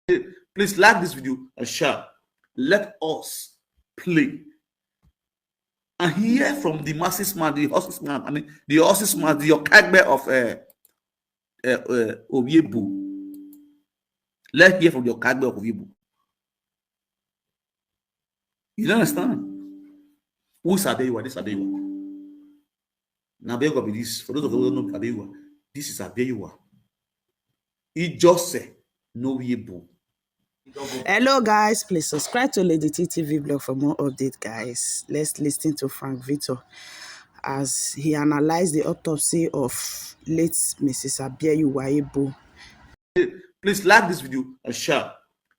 Please like this video and share. Let us play and hear from the masses man, the horses man, the horses man, the Okagbe of Abieyuwa. Let's hear from the Okagbe of Abieyuwa. You understand? Who is Abieyuwa? This is Abieyuwa. Now Abieyuwa be this. For those of you who don't know Abieyuwa, this is Abieyuwa. He just said no Abieyuwa. Hello guys, please subscribe to Lady TV blog for more updates, guys. Let's listen to Frank Victor as he analyzed the autopsy of late Mrs. Abieyuwa. Please like this video and share.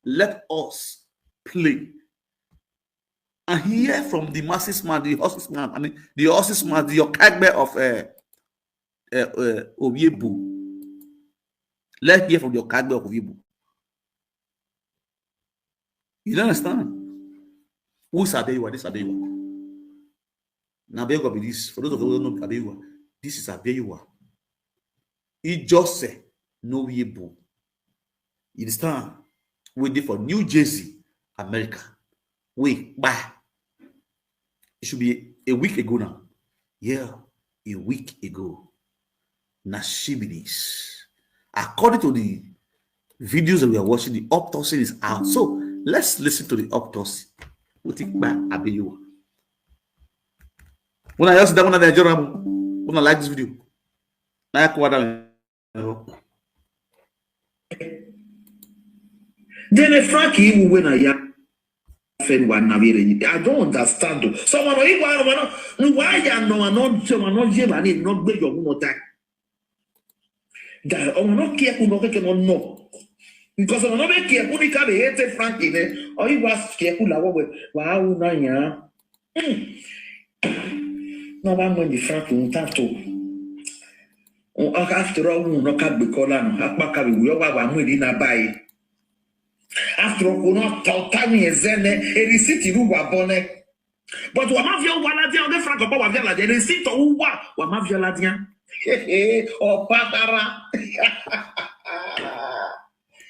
Let us play and hear from the masses man, the horses man, the horses man, the Okagbe of Abieyuwa. Let's hear from the Okagbe of Abieyuwa. You understand? Who is Abieyuwa? This is Abieyuwa. Now Abieyuwa be this. For those of you who don't know Abieyuwa, this is Abieyuwa. He just said no Abieyuwa. You understand? We did for New Jersey, America. Wait, bye. It should be a week ago now. Yeah, a week ago. Nashibinis. According to the videos that we are watching, the autopsy is out. So let's listen to the autopsy. We think back Abieyuwa. When I ask that one of the Nigerian, when I like this video, I then Frankie when I don't understand. Someone why you know not someone not be your own time. That not careful no. Because I'm not careful, we can't hate Frankie, or he was careful. Wow, no, no one when the Frank won't have to. After all, no can be called on Hakbaka, we all have within a buy. After all, not Totani and Zene, a receipt in Ubabone. But Wamavia Waladia on the Frank of Bavia, the receipt of Wamavia Ladia. Or Patara.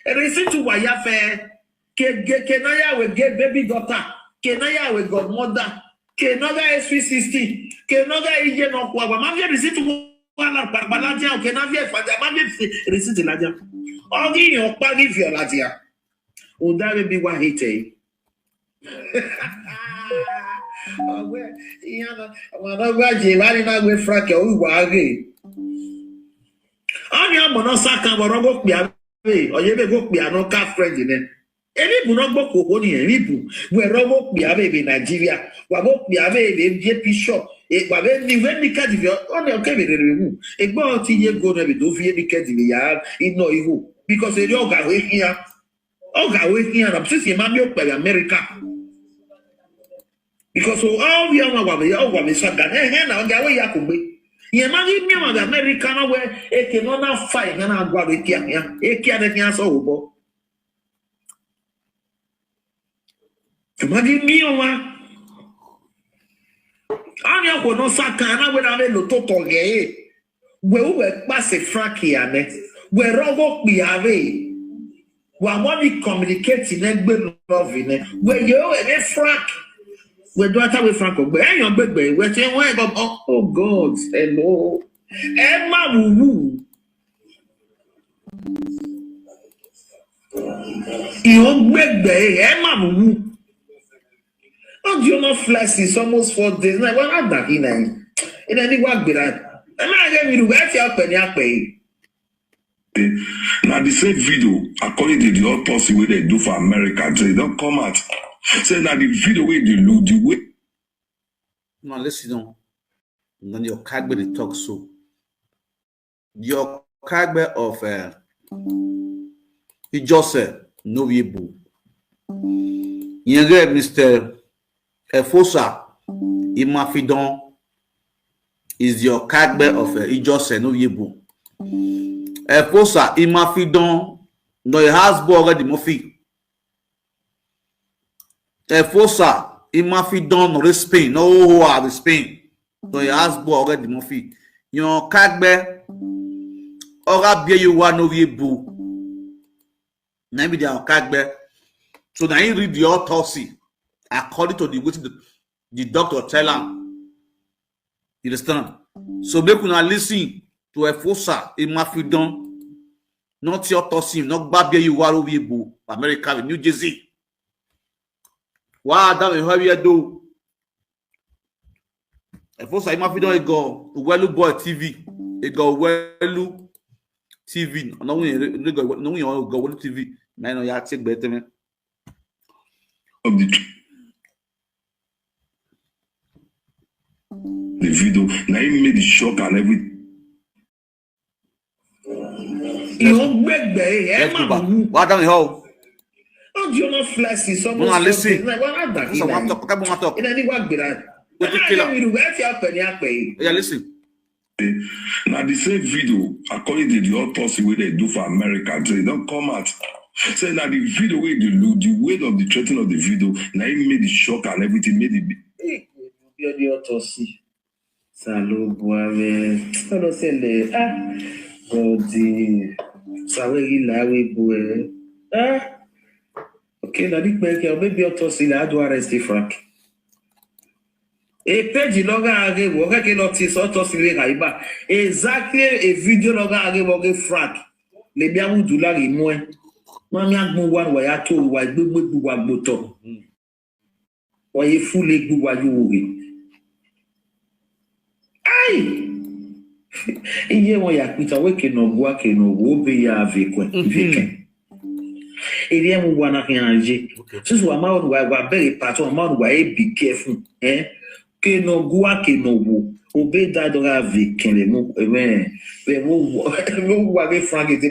A receipt to Wayafe. Kenaya will get baby daughter. Kenaya will godmother. Kenanga SV60. Kenanga Indian of Wamavia receipt to Baladia. Kenavia Fadamavia receipt in Ladia. All in your party for Ladia. Would that be what he take? Oh, where, I'm Frank, on your monosaka, Borogo Piave, or you may go piano car friend in it. Any Bunobo Coponi and Ripu, where Robo Piave in Nigeria, Wabo Piave in JP shop, it was very cat if you're on your cabin. A bounty you go to do the cat in the yard, it no you, because they don't go here. Okay, we here. I'm saying, "Mammy, by America." Because all we are now, we are going to say, "Now, the way you come, you imagine me with America now, where it cannot fight, and I'm going to kill him. It can't answer over." Imagine me, over. I'm not going to say, "Can we have a little talk here?" We will pass a Frankie, and we robo we have. We want to communicate in a love in it. Where you and Frank, we do it with Frank. Where you baby? We're saying, oh God, hello, Emma Woo. You baby, Emma Woo. Oh, you not flex? It's almost 4 days. Now, what I'm back in any work be that. I'm not going to wait your penny. Now the same video, according to the autopsy way they do for America, they don't come out. Say now the video way they look the way. Now listen on. Then your Okagbe they talk so. Your Okagbe of he just said no Abieyuwa. Yenge Mr. Efosa Imafidon is your Okagbe of he just said no Abieyuwa. Efosa Imafidon no has already Mofi. Efosa Imafidon no Spain no who are the Spain no has already Mofi. Your Okagbe Ora Abieyuwa no Abieyuwa. Maybe they are kagbe. So now you read the autopsy according to the what the doctor tell him. You understand? So make una listen to a fossa in Mafidon. Not your autopsy, not Abieyuwa Obiebo, America, New Jersey. Why that we have do? A fossa in Mafidon ego Welu Boy TV. Ego Welu TV. No we go Welu TV. Man, no ya take better man. Of the video. Now he made the shock and everything. Let's go back. What down the hall? Oh, you not flashy. Someone listen. like what I'm Talk. In any work, Yeah, listen. Now the same video, according to the autopsy where they do for America, so they don't come out. Say now the video where the weight of the threatening of the video, now he made the shock and everything, made it. The autopsy. Salut, boy. Hello, Sele. Body. Sawe la we boy. Okay, now this man maybe autopsy la do arrest Frank. A page longer again, work a lot is autopsy la exactly a video longer again, work Frank. Le bien ou doula li moins. Mami agbo wan wa ya to wa gbogbo wa gboto. Wa ye fule gbo wa yo we. Ai! Iye won ya pita we ke no gwa ke no wo be ya avekwe veke. Iri emu wa na kianje. Since wa ma wa very pattern ma wa e be careful ke no gwa ke no wo obe da do ga veke le mo we mo wa be frank it.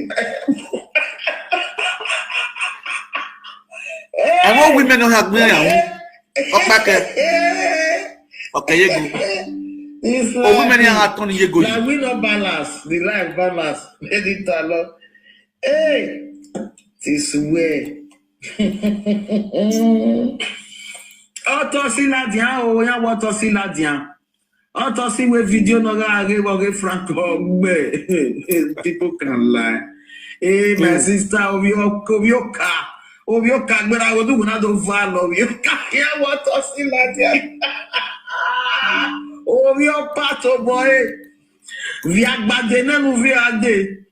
And what women don't have money. Okay, you go. Oh, women are turning you go. Now we no balance, the life balance. Meditalo. Hey, this way. Autopsy la dia o ya autopsy la dia. Autopsy we video no ga age Frank Ogbe. People can lie. Hey, my sister, Obioka. Obioka gbera go do na do value. Obioka ya autopsy la dia. Obio pato boy. Via gbade na nu vi ade.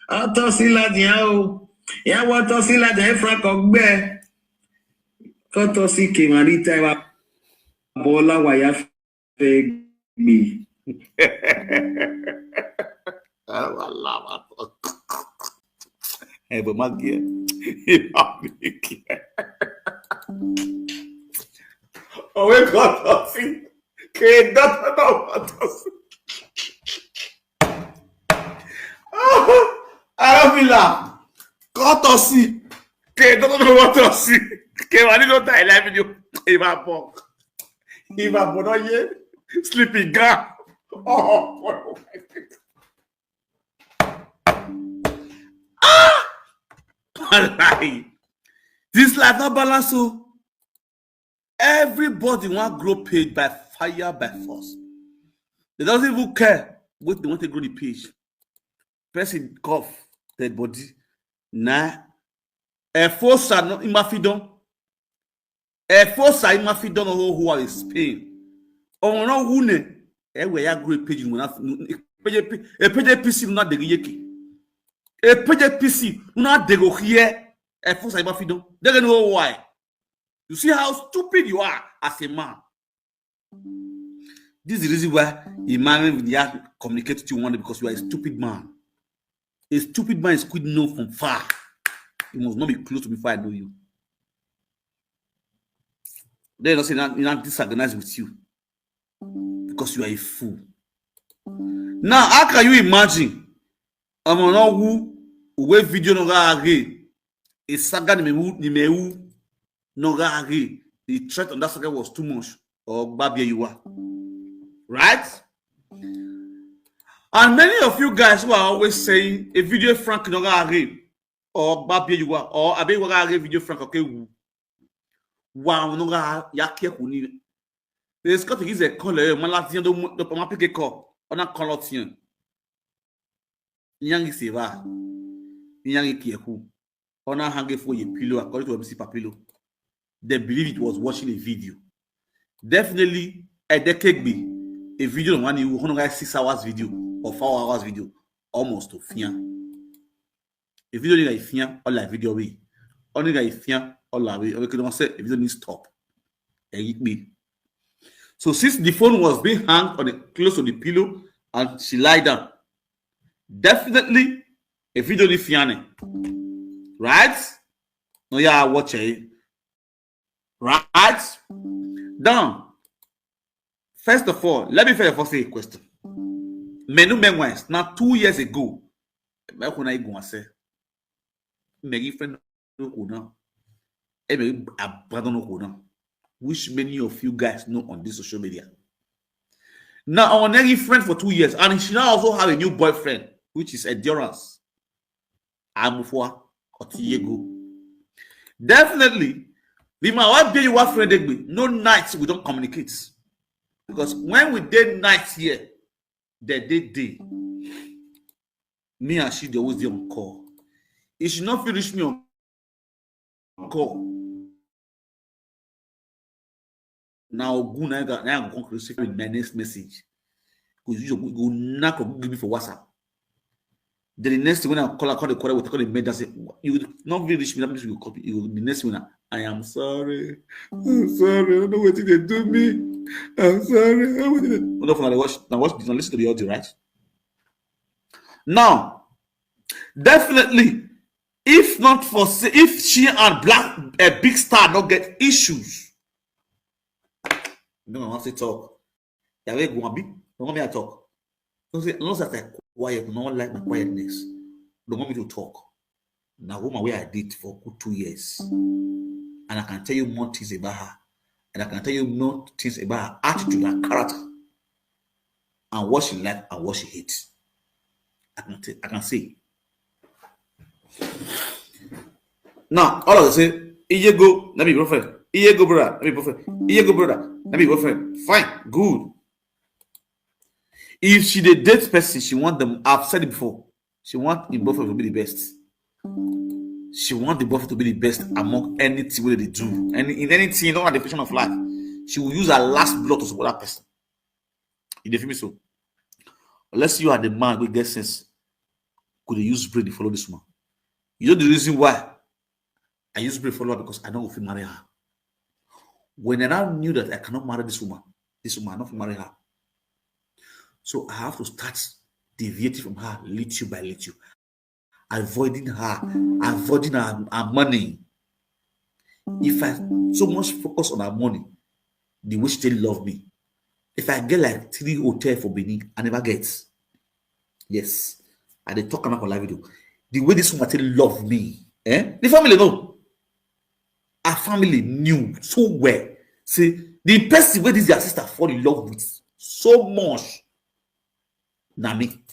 Autopsy la dia o. Ya autopsy la dia Frank Ogbe. Autopsy ke marita wa bola wa ya fe mi. Hey, but my gear. Oh, we got Autopsy. Que data não, Autopsy. Aravila. Autopsy. Que data não, Autopsy. Que marido tá ele vídeo. Il va bon, non, yeah. Sleeping gun. Oh, this life not balance. So everybody want grow paid by fire by force. They doesn't even care what they want to grow the page. Person cough dead body. Nah. A force are not in my fidon. A force are in my fidon who are in Spain. Oh no, who ne? Where ya grow page when a page PC not the yeki. A page PC not the go here. A force are in my fidon. They don't know why. You see how stupid you are as a man. This is the reason why a man will communicate to you one day, because you are a stupid man. A stupid man is good known from far. You must not be close to me before I know you. They don't say not disorganize with you because you are a fool. Now, how can you imagine? I'm not who video no gage. A saga ni me no gage. The threat on that saga was too much. Or Abieyuwa, right? And many of you guys who are always saying a video Frank no gage or Abieyuwa or Abieyuwa gage video Frank okay. Wow, no ga yakia kuni. There's got to use a color. Malatien do pas m'appliquer corps. On a colotien. Yang se va. Inyangi Kieku, Ona hanging for a pillow, according to MC Papillo. They believe it was watching a video. Definitely, a decade be a video on one you 6 hours video or 4 hours video, almost to fear. A video like fear or like video way. Only like fear or like way. We can say a video needs stop. So since the phone was being hung on the close to the pillow and she lied down, definitely a video need fear. Right? No, yeah, watch it. Right? Now, first of all, let me first say a question. Menu memoirs. Now, 2 years ago, which many of you guys know on this social media. Now, our next friend for 2 years, and she now also have a new boyfriend, which is Endurance. Amufwa Otiego. Definitely, the my Abieyuwa friend, no nights we don't communicate. Because when we did nights here, they did day. Me and she, they always dey on call. If she not finish me on call, now go now I'm going to receive my next message. Because you go knock or give me for WhatsApp. Then the next thing when I call the caller with the message, say you will not really reach me. That means you will copy. You will the next one. I am sorry. I'm sorry. I don't know what they do me. I'm sorry. Now listen to the audio, right? Now, definitely, if not for if she and Black a big star not get issues, no one wants to talk. Yeah, we go be. Don't want me to talk. Don't say unless I quiet. No one like my quietness. Don't want me to talk. Now, woman, where I did for 2 years, and I can tell you more things about her, and I can tell you more things about her attitude and character, and what she like and what she hates. I can say. Now, all of us say, Iyego, let me boyfriend. Iyego brother, let me boyfriend. Iyego brother, let me boyfriend. Fine, good. If she the date person, she want them. I've said it before. She want the boyfriend to be the best. She want the boyfriend to be the best among anything that they do. And in anything, not at the passion of life, she will use her last blood to support that person. You feel me so? Unless you are the man who gets sense, could they use brain to follow this woman? You know the reason why I use brain to follow her, because I don't want to marry her. When I now knew that I cannot marry this woman I not marry her. So I have to start deviating from her little by little, avoiding her money. If I so much focus on her money, the way she love me. If I get like 3 hotels for Benin, I never get. Yes. And they talk about live video. The way this woman love me. The family know. Our family knew so well. See, the person where this their sister fall in love with so much. Now me.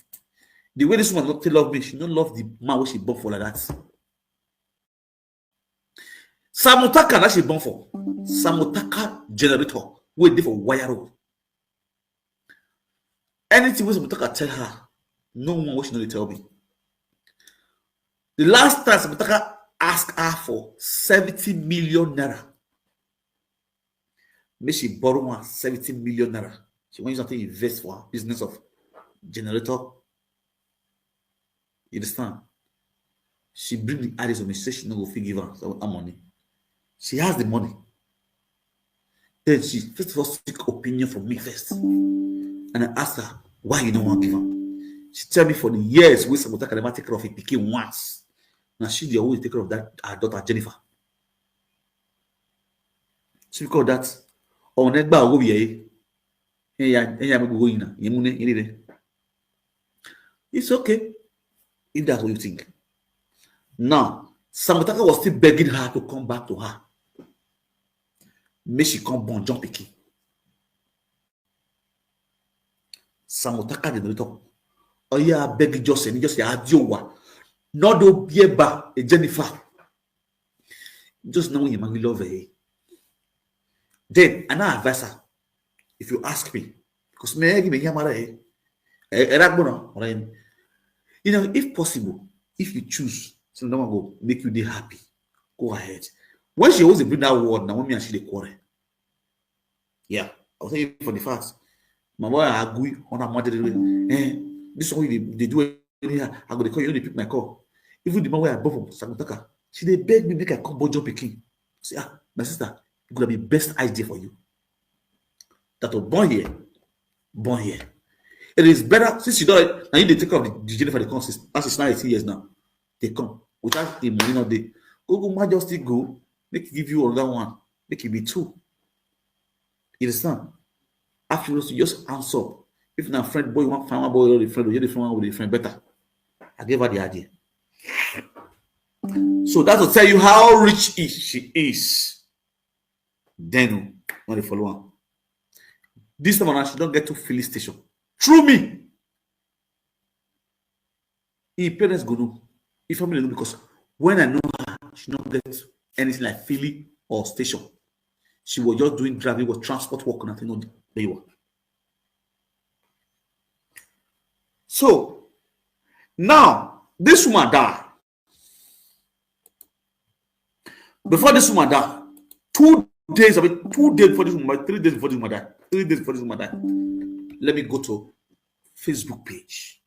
The way this woman not love me, she don't love the man where she born for like that. Samotaka that she born for. Samotaka generator. Wait there for wire road. Anything was Samotaka tell her, no one what she know they tell me. The last time Samotaka asked her for 70 million naira. May she borrow her 70 million naira. She wants something to invest for her business of generator. You understand? She bring the ideas of me, say she no go give her money. She has the money. Then she first of all seek opinion from me first. And I asked her, why you don't want to give her? She tell me for the years we Samotaka never take care of it, became once. Now she always take care of that her daughter Jennifer. So because of that, on Negba go be it's okay if that's what you think. Now, Samotaka was still begging her to come back to her. May she come born John Picky. Samotaka did not talk. Oh yeah, begging just Abieyuwa. Not do Bieba a Jennifer. Just know you man love her. Then and I advise her, if you ask me, because you know, if possible, if you choose So no one go make you dey happy. Go ahead. When she always bring that word, now when me and she dey quarrel. Yeah, I'll tell you for the fact. My boy I agree on a mother. This one they do it here. I go to call you, they pick my call. Even the man where I bought from Sagutaka, she they beg me make I come bojo pikin. Say, my sister, it could be best idea for you. That was born here. Born here. It is better since you don't now you take care of the Jennifer the consist. That's now 18 years now. They come without the money not day. Go might just still go, make give you another one, make it be two. You understand? Afterwards, you just answer. If na friend boy, you want find one boy or the friend, or you the friend one with the friend better. I gave her the idea. So that's to tell you how rich she is. Then when they follow on. This time around, she don't get to filling station. Through me. If parents go know, if family know, because when I know her, she don't get anything like filling or station. She was just doing driving, was transport work, nothing on there you are. So now this woman died. Before this woman died, 2 days before this woman died, 3 days before this woman died, 3 days before this woman died. Let me go to Facebook page.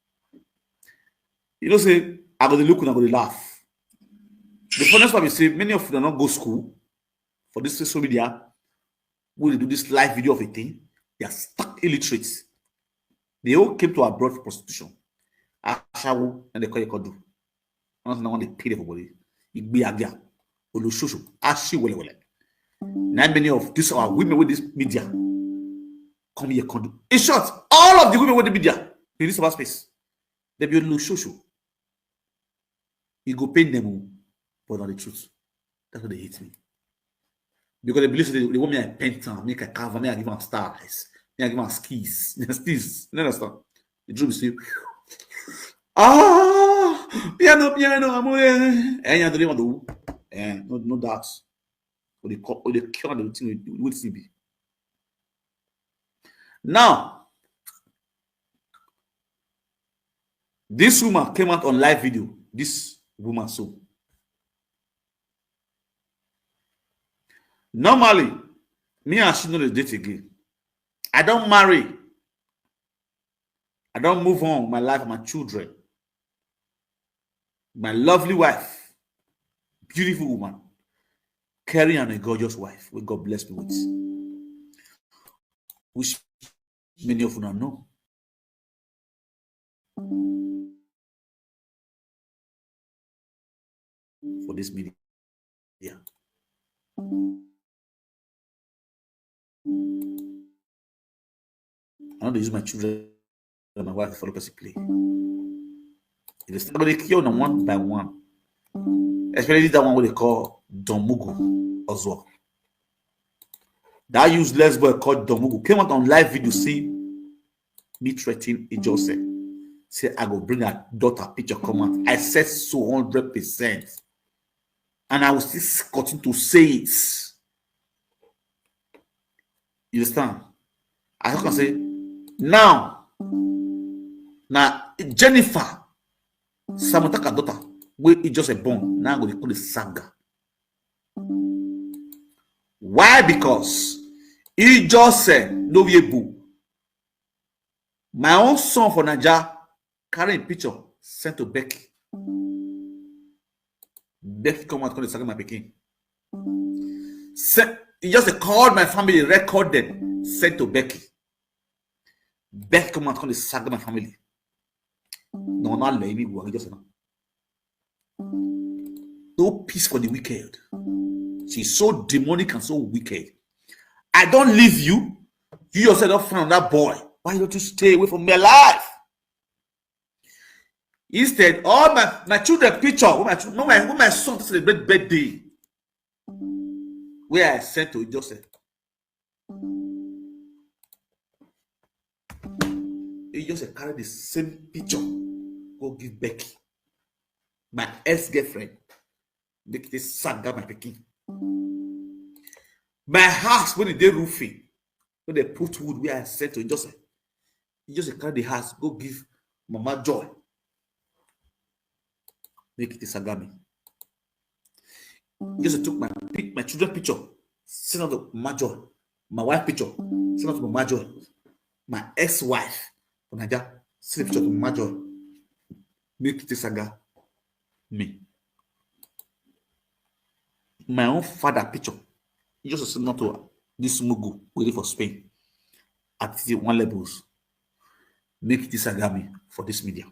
You know, say I go to look and I go to laugh. The funniest part is say many of you do not go school for this social media. When they do this live video of a thing, they are stuck illiterates. They all came to abroad for prostitution. Ashawo and they call it Kodu. Honestly, no one they pay everybody. It be again. Olushoshu. Ashi wele. Not many of these are women with this media. Come here, Kodu. In short, all of the women with the media in this space, they be Olushoshu. You go pay them, but not the truth. That's what they hate me. Because they believe they want me to paint them, make a cover, me I give them stars, me I give them skis. Skis. You understand? The truth is, piano, amore. And you don't do, no doubt. Or they cure the thing with CB. Now, this woman came out on live video. This woman so. Normally, me and she know the date again. I don't marry. I don't move on with my life, my children. My lovely wife, beautiful woman, Carrie and a gorgeous wife, which God bless me with. Which many of you don't know. For this media. Yeah. I want to use my children and my wife for local play. It is somebody kill them one by one. Especially that one what they call Domugu as well. That useless boy called Domugu came out on live video, see me threatening Joseph. Say I go bring her daughter picture come out. I said so 100%. And I will still continue to say it. You understand? I can say now Jennifer Samotaka daughter where it just a born now they call it saga. Why? Because he just said no yebu. My own son for Naija carrying picture sent to Becky. Becky come out call the saga my picking. He just called my family, recorded, sent to Becky. Becky come out call the saga my family. No, not let me go. Just no peace for the wicked. She's so demonic and so wicked. I don't leave you. You yourself don't find that boy. Why don't you stay away from my life? Instead, all my children picture when my son to celebrate birthday, where I sent to Joseph. He just carry the same picture. Go give Becky, my ex-girlfriend. Make this saga my picking. My house when they roofing, when they put wood where I said to Joseph, he just carry the house, go give Mama Joy. make it a sagami. Just took my children picture, sent out to Major, my wife picture, sent out to Major, my ex-wife, Naja, send a picture to Major, make it a saga. Me. My own father picture. He just sent out to this Mugu waiting for Spain at the one levels. Make this agami for this media.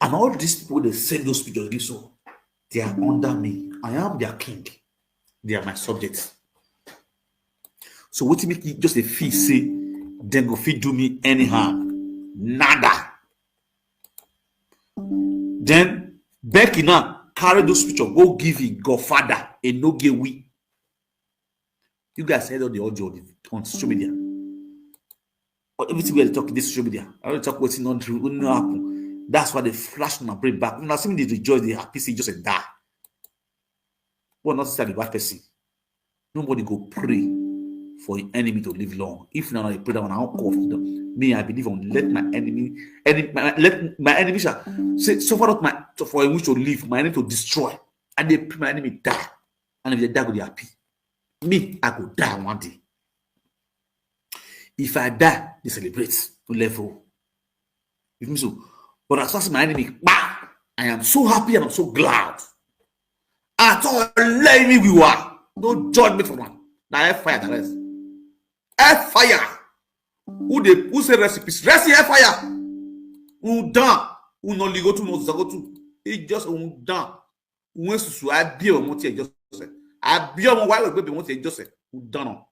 And all these people they send those pictures, so they are under me. I am their king. They are my subjects. So what make it just a fee say then go feed do me anyhow? Nada. Then Becky now carry those pictures, go give it Godfather and no get we. You guys heard all the audio on social media. But everything we are talking this social media, I don't talk what's not true, what happen. That's why they flash my brain back. When I see me they rejoice, they happy, say just a die. But not start the bad person. Nobody go pray for an enemy to live long. If not, I pray that when I don't call for them, me I believe on let my enemy, let my enemy shall say suffer not for a wish to live, my enemy to destroy, and they pray my enemy die, and if they die, go be happy. Me, I go die one day. If I die, they celebrate to level. With me so, but as far as my enemy, bah, I am so happy and I'm so glad. I thought let me we were. No judgment for one. Now I fire the rest. Air fire. Who say recipes? Recipe air fire. Who done? Who no ligo to no zago to? It just done. Who wants to I be on what just said. I be on why we be what just said. Who done?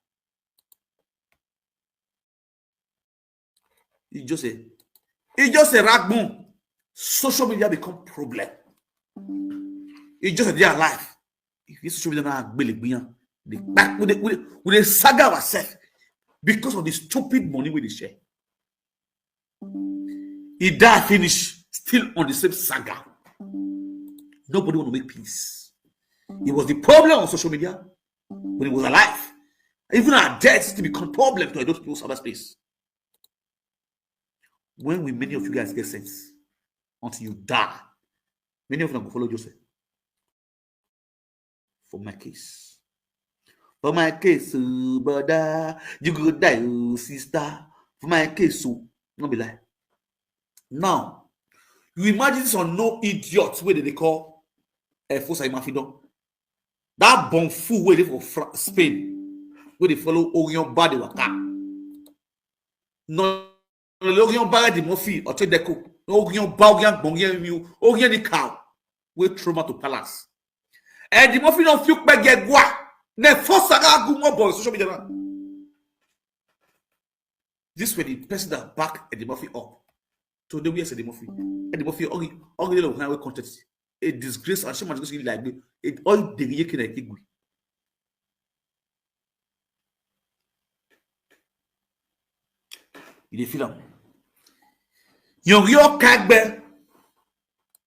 He just a ragboom. Social media become problem. It's just a day of life. If you social media now they back with the saga ourselves because of the stupid money we share. He died, finish, still on the same saga. Nobody want to make peace. It was the problem on social media when he was alive. Even our death still become problem to those people's cyberspace. When will many of you guys get sense? Until you die. Many of them will follow Joseph. For my case. For my case, brother, you could die, sister. For my case, so not be lie. Now, you imagine this on no idiots where they call Fosa Imafidon. That bomb fool where they for Spain, where they follow Orion Bade Waka. No. L'Orient barre de Mofi, or Chedeco, Orient Baugyan, Bongian, Orient the cow, with trauma to palace. And the Mofi don't feel back get what? Ne force a good boy, social media. This way, the person that back at the Mofi up. So the way I said the Mofi, and the Mofi, all the highway context, a disgrace, and so much goes like it all the Yakin and Igui. Il est filant. Yon yo kagbe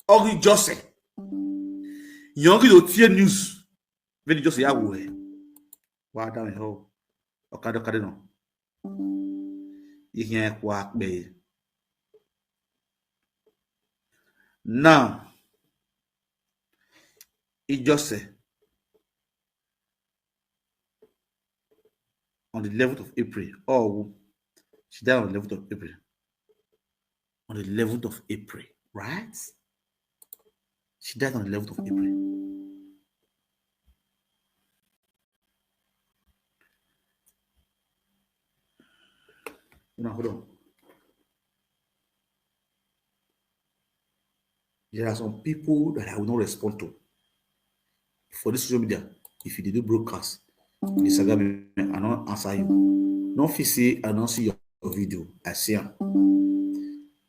ori jose. Yon do tie news. Veni jose ya wo e. Wa down ho. Okado kade no. Yihien kwa akbe. Now it just say on the 11th of April. Oh, she died on the 11th of April. On the 11th of April, right? She died on the 11th of April. Now, hold on. There are some people that I will not respond to. For this social media, if you do broadcast, the saga I not answer you. No say I don't see your video. I see them.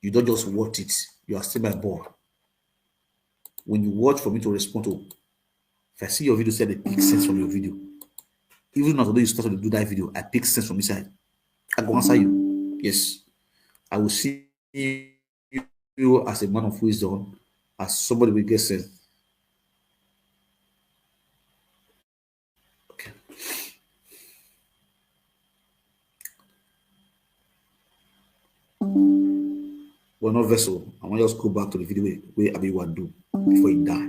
You don't just watch it. You are still my boy. When you watch for me to respond to, if I see your video, say the pick sense from your video. Even although you started to do that video, I pick sense from inside. I go answer you. Yes. I will see you as a man of wisdom, as somebody will get sense. Okay. Well, no vessel. I want to just go back to the video where Abieyuwa do. before he died.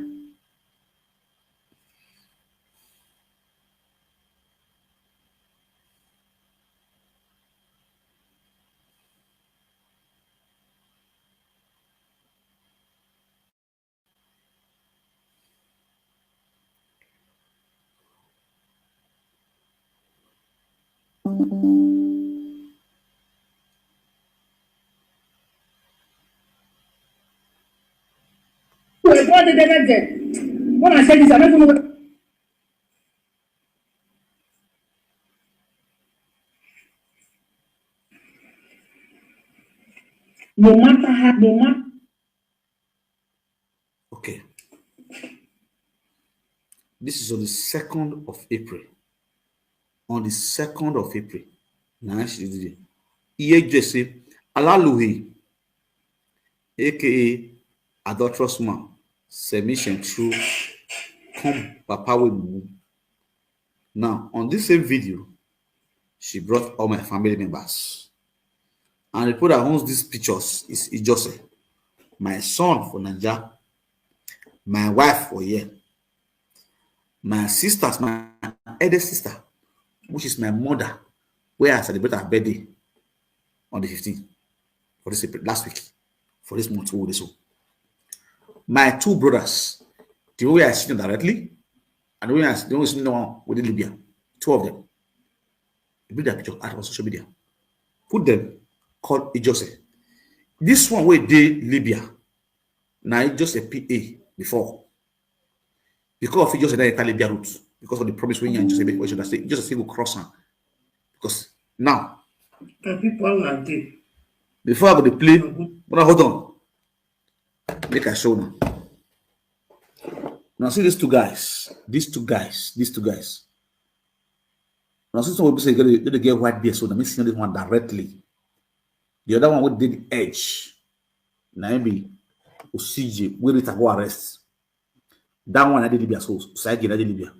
When I said this, I don't know. No matter how, no matter. Okay. This is on the 2nd of April. On the 2nd of April. Now she did it. Iye Jesse Alaluhi, aka adulterous man, submission through come Papa with. Now, on this same video, she brought all my family members. And the people that owns these pictures is Ijose, my son for Nigeria, my wife for here, my sisters, my eldest sister, which is my mother, where I celebrate her birthday on the 15th for this April, last week, for this month, my two brothers, the way I see them directly, and the way I see them within Libya, two of them. Bring that picture out on social media. Put them called Ijose. This one where they Libya. Now it's just a PA before. Because of Ijose that enter Libya route. Because of the promise when you just say just a single crossing. Because now before I go to play, but hold on. Make a show now. Now see these two guys. Now, since we say they get white beard, so that means this one directly. The other one would did the edge. Now be Osiji, where it go arrest. That one I did Libya, so I did Libya.